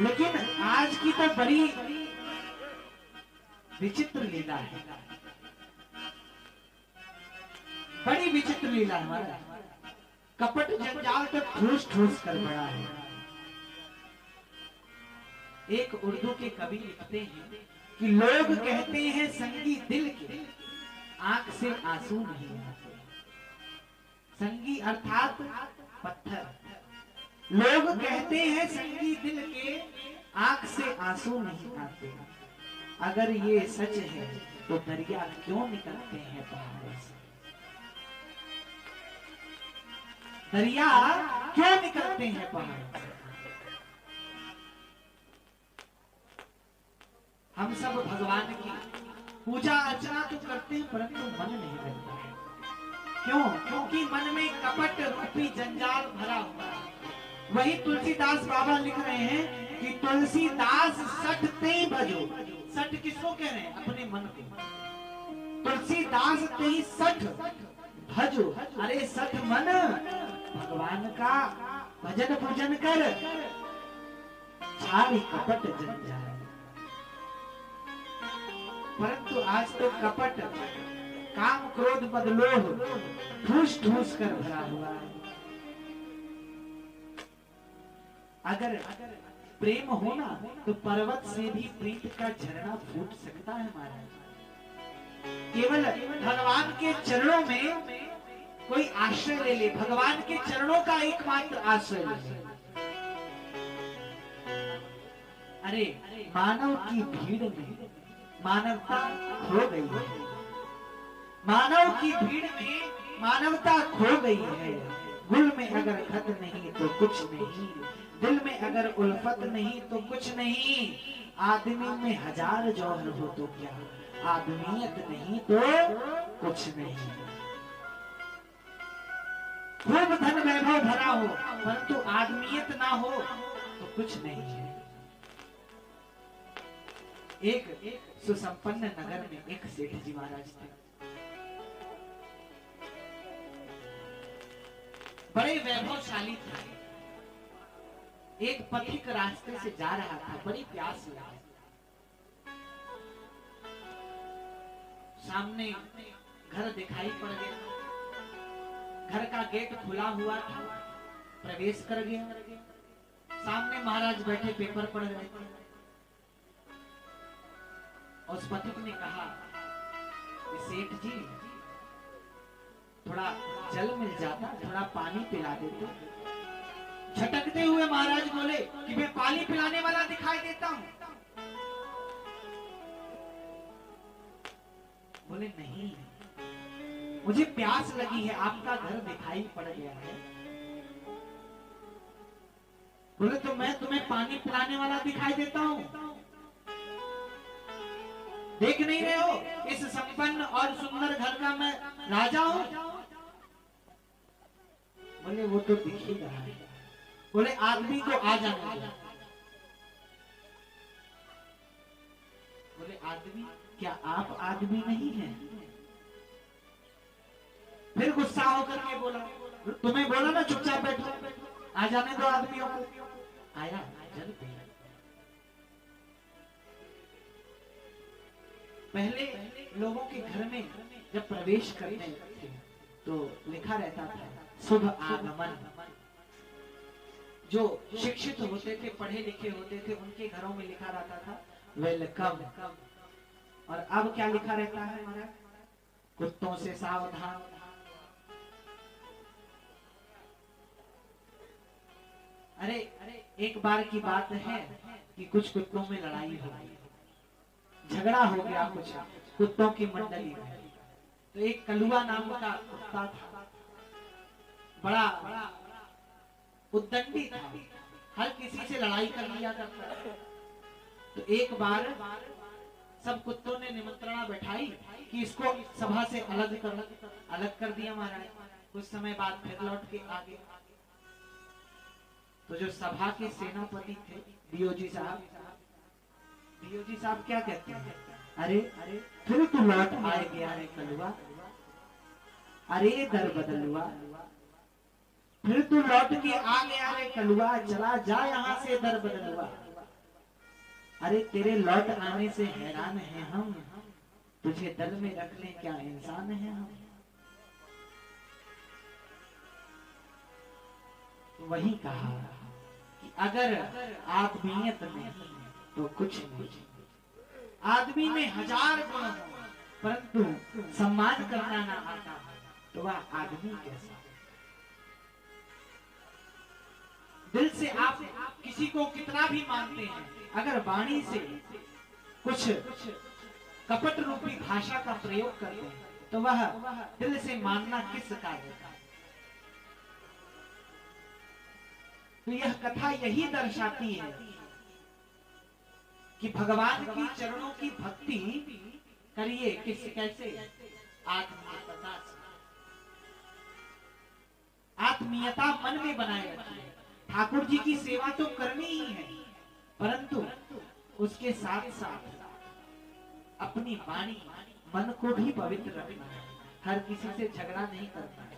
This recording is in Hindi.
लेकिन आज की तो बड़ी विचित्र लीला है, बड़ी विचित्र लीला है हमारा। कपट जंजाल तो ठूस ठूस कर पड़ा है। एक उर्दू के कवि लिखते हैं कि लोग कहते हैं संगी दिल के, आंख से आंसू नहीं आते। संगी अर्थात पत्थर। लोग कहते हैं संगी दिल के, आंख से आंसू नहीं आते। अगर ये सच है तो दरिया क्यों निकलते हैं पहाड़ों से? दरिया क्यों निकलते हैं पहाड़ों से? हम सब भगवान की पूजा अर्चना तो करते हैं परंतु मन नहीं लगता है। क्यों? क्योंकि मन में कपट रूपी जंजाल भरा हुआ है। वही तुलसीदास बाबा लिख रहे हैं कि तुलसीदास सठ ते भजो। सठ किसको कह रहे हैं? अपने मन को। तुलसीदास ते सठ भजो। अरे सठ मन भगवान का भजन पूजन कर, छाड़ी कपट जंजाल। परंतु आज तो कपट, काम, क्रोध, मद, लोभ ठूस ठूस कर भरा हुआ है। अगर प्रेम होना तो पर्वत से भी प्रीत का झरना फूट सकता है महाराज। केवल भगवान के चरणों में कोई आश्रय ले ले, भगवान के चरणों का एकमात्र आश्रय ले ले। अरे मानव की भीड़ में मानवता खो गई है। मानव की भीड़ में मानवता खो गई है। गुल में अगर खत नहीं तो कुछ नहीं, दिल में अगर उल्फत नहीं तो कुछ नहीं। आदमी में हजार जौहर हो तो क्या, आदमियत नहीं तो कुछ नहीं। खूब धन वैभव भरा हो परंतु आदमियत ना हो तो कुछ नहीं है। एक सुसंपन्न नगर में एक सेठ जी महाराज थे। बड़े वैभवशाली थे। एक पथिक रास्ते से जा रहा था, बड़ी प्यास लगी। सामने घर दिखाई पड़ गया। घर का गेट खुला हुआ था, प्रवेश कर गया। सामने महाराज बैठे पेपर पढ़ रहे थे। उस पथिक ने कहा, सेठ जी थोड़ा जल मिल जाता, थोड़ा पानी पिला देते। झटकते हुए महाराज बोले कि मैं पानी पिलाने वाला दिखाई देता हूं। बोले नहीं, मुझे प्यास लगी है, आपका घर दिखाई पड़ गया है। बोले तो मैं तुम्हें पानी पिलाने वाला दिखाई देता हूं। देख नहीं रहे हो इस संपन्न और सुंदर घर का मैं राजा हूं? बोले वो तो दिख ही रहा है। बोले आदमी को आ जाने दो। बोले आदमी? क्या आप आदमी नहीं हैं? फिर गुस्सा होकर के बोला, तुम्हें बोला ना चुपचाप बैठो, आ जाने दो आदमियों को। आया, जल पिया। पहले लोगों के घर में जब प्रवेश करते थे तो लिखा रहता था शुभ आगमन। जो शिक्षित होते थे, पढ़े लिखे होते थे, उनके घरों में लिखा रहता था वेलकम। और अब क्या लिखा रहता है हमारा? कुत्तों से सावधान। अरे एक बार की बात है कि कुछ कुत्तों में लड़ाई हो गई, झगड़ा हो गया कुछ कुत्तों की मंडली में। तो एक कलुआ नाम का कुत्ता था, बड़ा उद्दंडी था, हर किसी से लड़ाई कर लिया करता था। तो एक बार सब कुत्तों ने निमंत्रणा बैठाई कि इसको सभा से अलग कर दिया महाराज। कुछ समय बाद फिर लौट के आ गया। तो जो सभा के सेनापति थे डीओजी साहब, डीओजी साहब क्या कहते हैं? अरे फिर तू लौट आए गया रे कलुआ, अरे दर बदलुआ, फिर तू लौट के आ गया रे कलुआ, चला जा यहाँ से दर बदलुआ। अरे तेरे लौट आने से हैरान हैं हम, तुझे दल में रख लें क्या इंसान है हम। तो वही कहा कि अगर आदमियत नहीं तो कुछ नहीं। आदमी में हजार गुण हो परंतु सम्मान करना ना आता तो वह आदमी कैसा। दिल से आप किसी को कितना भी मानते हैं, अगर वाणी से कुछ कपट रूपी भाषा का प्रयोग करते हैं तो वह दिल से मानना किस कार्य का। तो यह कथा यही दर्शाती है कि भगवान की चरणों की भक्ति करिए किस कैसे, आत्मीयता से। आत्मीयता मन में बनाए रखिए। ठाकुर जी की सेवा तो करनी ही है परंतु उसके साथ साथ अपनी वाणी मन को भी पवित्र रखना है। हर किसी से झगड़ा नहीं करना है।